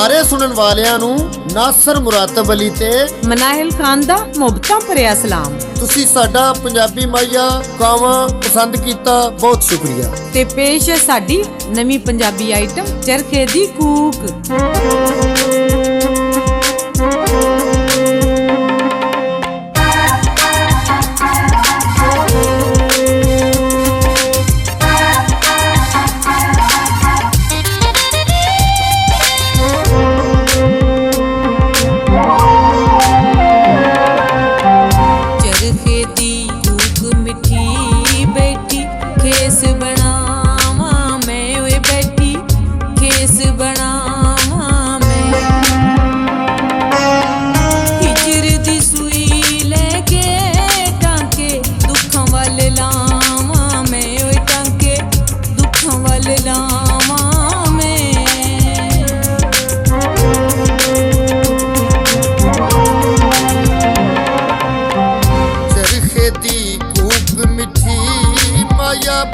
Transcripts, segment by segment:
सारे सुनन वालियां नू नासर मुरातब अली ते मनाहिल खान दा मुहब्बतां भरिया सलाम। तुसी साडा पंजाबी माइया कावां पसंद कीता, बहुत शुक्रिया। ते पेश है साडी नवी पंजाबी आइटम चरखे दी कूक।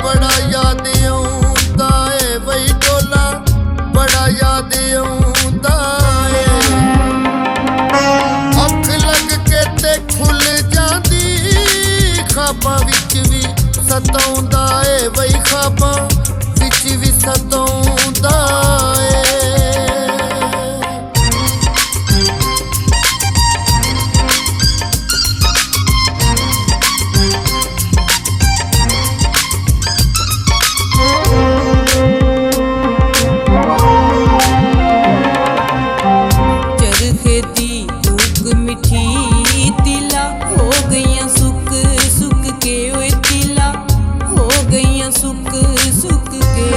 बड़ा याद आउंदा है वही डोला, बड़ा याद आउंदा है। अख लग के ते खुल जांदी, ख्वाबां विच भी सताउंदा है वही ख्वाबां विच भी सताउंदा है। सुक सुक के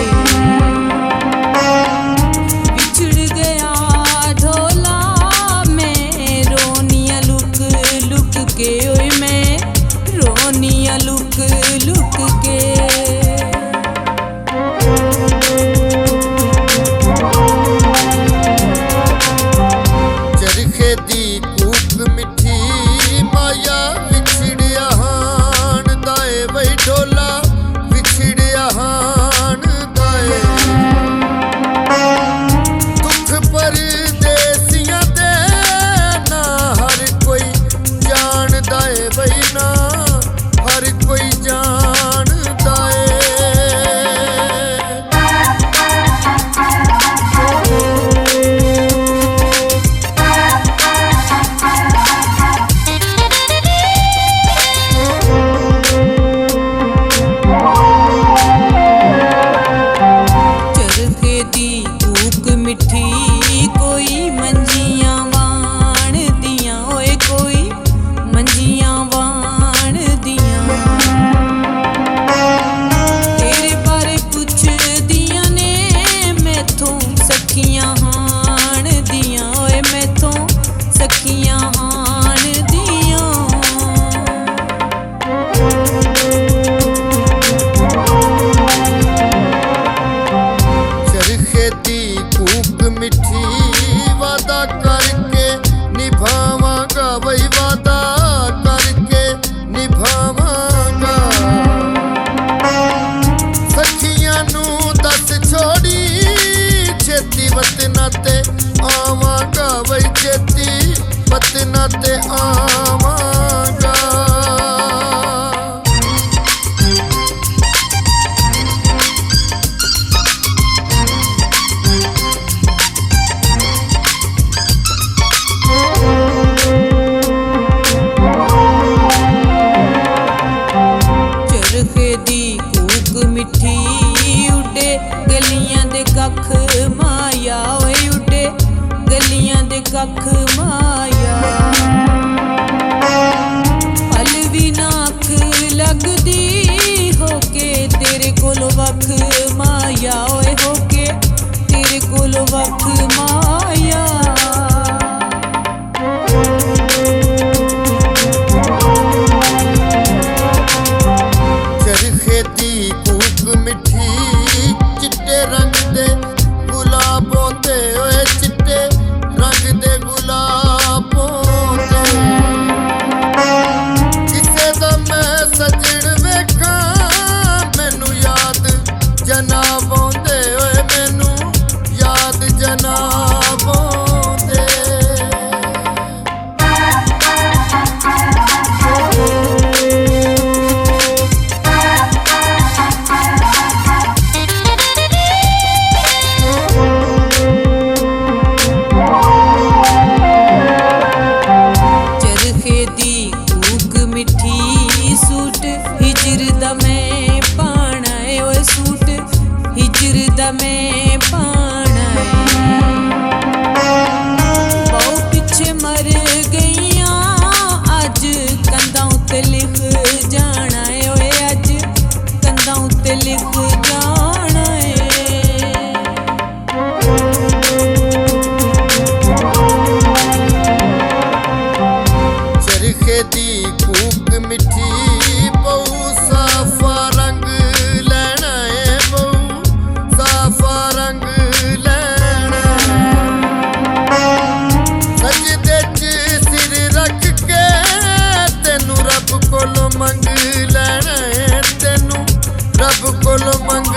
ਰੱਬ ਕੋਲ ਮੰਗ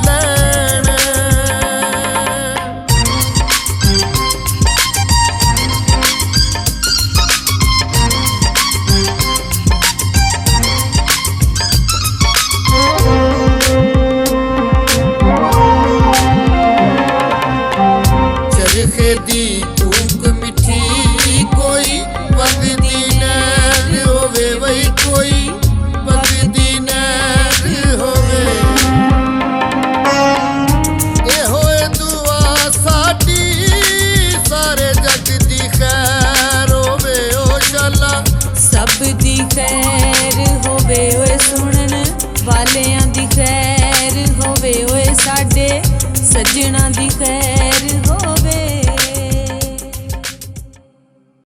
ਲੈਣ ਚਰਖੇ ਦੀ ਕੂਕ ਮਿੱਠੀ ਕੋਈ ਵਗਦੀ ਨੈਣ ਹੋਵੇ ਬਈ ਕੋਈ ਵਗਦੀ ਨੈਣ ਹੋਵੇ ਇਹੋ ਏ ਦੁਆ ਸਾਡੀ ਸਾਰੇ ਜਗ ਦੀ ਖੈਰ ਹੋਵੇ ਓ ਸ਼ਾਲਾ ਸਭ ਦੀ ਖੈਰ ਹੋਵੇ ਓਏ ਸੁਣਨ ਵਾਲਿਆਂ ਦੀ ਖੈਰ ਹੋਵੇ ਓਏ ਸਾਡੇ ਸੱਜਣਾ ਦੀ ਖੈਰ